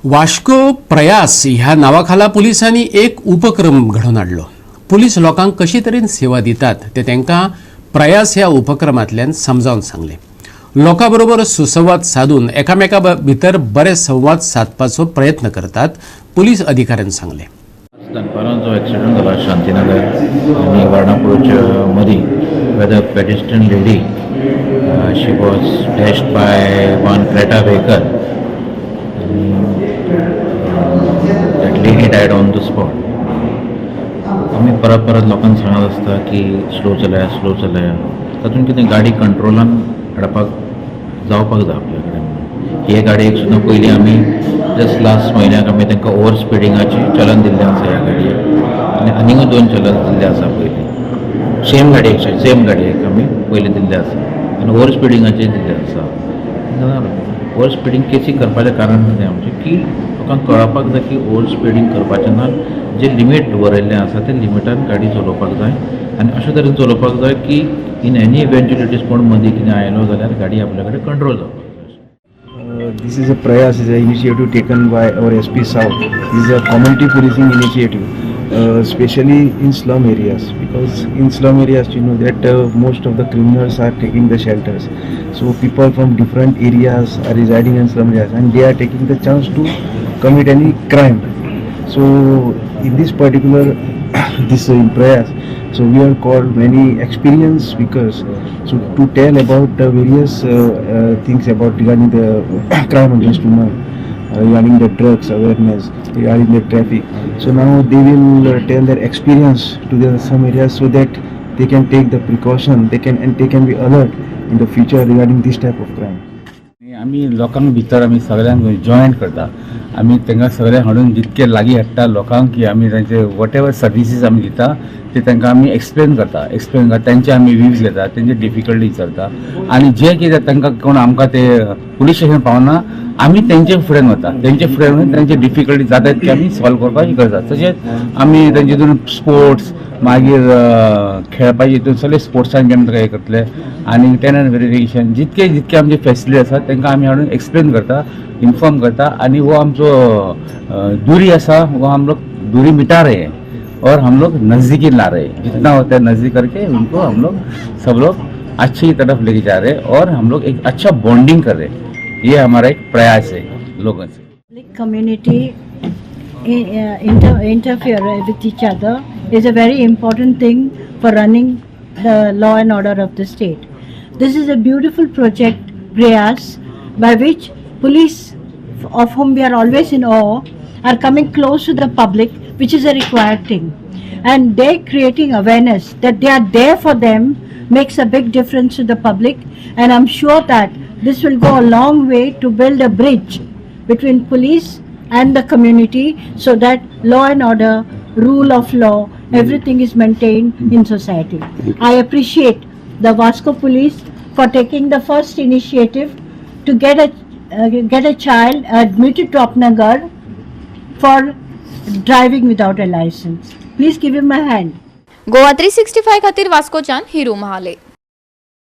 वास्को प्रयास ह्या नावाखाला पोलिसांनी एक उपक्रम घडवून हाडलो. पुलीस लोकांक कशी तरेन सेवा दितात ते तांकां प्रयास ह्या उपक्रमांतल्यान समजावन सांगले. लोकां बरोबर सुसंवाद साधून एकामेका भितर बरे संवाद साधपाचो प्रयत्न करतात, पुलीस अधिकाऱ्यान सांगले. दनपारां जो एक्सिडंट जाला शांतीनगर आनी वर्णापूरच्या मदीं whether pedestrian lady she was dashed by one Creta vehicle. That lady died on the spot. आमी परत परत लोकांक सांगत आसता की स्लो चलया तातूंत कितें गाडी कंट्रोलान हाडपाक जावपाक जाय आपल्या कडेन. हे गाडयेक सुद्दां पयलीं आमी जस्ट लास्ट म्हयन्याक आमी तांकां ओवर स्पिडींगाचें चलन दिल्लें आसा ह्या गाडयेक आनी आनीकूय 2 चलन दिल्लें आसा पयलीं सेम गाडयेक आमी पयलीं दिल्लें आसा आनी ओवर स्पिडींगाचें दिल्लें आसा. ओवर स्पिडींग केसी करपाचें कारण कितें आमचें की लोकांक कळपाक जाय की ओवर स्पिडींग करपाचें ना. जे लिमीट बरयल्लें आसा ते लिमिटान गाडी चलोवपाक जाय आनी अशे तरेन चलोवपाक जाय की इन एनी इवेंच्युलिटीज कोण मदीं कितें आयलो जाल्यार गाडी आपल्या कडेन कंट्रोल जावपाक जाय. This is a Prayas, is an initiative taken by our SP South. This is a community policing initiative, especially in slum areas, because in slum areas you know that most of the criminals are taking the shelters. So people from different areas are residing in slum areas and they are taking the chance to commit any crime. So in this particular in Prayas, so we are called many experienced speakers so to tell about the various things about regarding the crime against women, regarding the drugs awareness, regarding the traffic. So now they will tell their experience to the some areas so that they can take the precaution, they can be alert in the future regarding this type of crime. आमी लोकांक भितर आमी सगळ्यांक joint करता. आमी तांकां सगळे हाडून जितके लागीं हाडटा लोकांक की आमी तांचे वॉट एवर सर्विसीस आमी दिता ते तांकां आमी एक्सप्लेन करता. तांचे आमी व्यूज घेता, तांचे डिफिकल्टी विचारता आनी जे कितें तांकां कोण आमकां ते पुलीस स्टेशन पावना आमी तेंचे फुड्यान वता. तेंचे फुड्यान वचून तांचे डिफिकल्टी जातात ती आमी सॉल्व करपाक करता. तशेंच आमी तांचे हितून स्पोर्ट्स मागीर खेळपाचे हितून सगळे स्पोर्ट्सान केन्ना हे करतले आनी टॅनंट व्हेरिफिकेशन जितके आमचे फेसिलिटी आसा तांकां आमी हाडून एक्सप्लेन करता, इन्फॉर्म करता आनी वो आमचो दूरी आसा वो हम लोग दूरी मिटा रहे हैं और हम लोग नज़दीकी ला रहे हैं. जितना होता है नज़दीक करके उनको हम लोग सब लोग अच्छी तरफ लेके जा रहे हैं और हम लोग एक अच्छा बॉन्डिंग कर रहे हैं. ये हमारा एक प्रयास है लोगों से. Community interfere with each other is a very important thing for running the law and order of the state. This is a beautiful project, Prayas, by which police, of whom we are always in awe, are coming close to the public, which is a required thing. And they creating awareness that they are there for them makes a big difference to the public, and I'm sure that this will go a long way to build a bridge between police and the community so that law and order, rule of law, everything is maintained in society. I appreciate the Vasco police for taking the first initiative to get a child admitted to Apnagar for driving without a license. Please give him a hand. Goa 365 खातीर वास्कोच्यान हिरू महाले.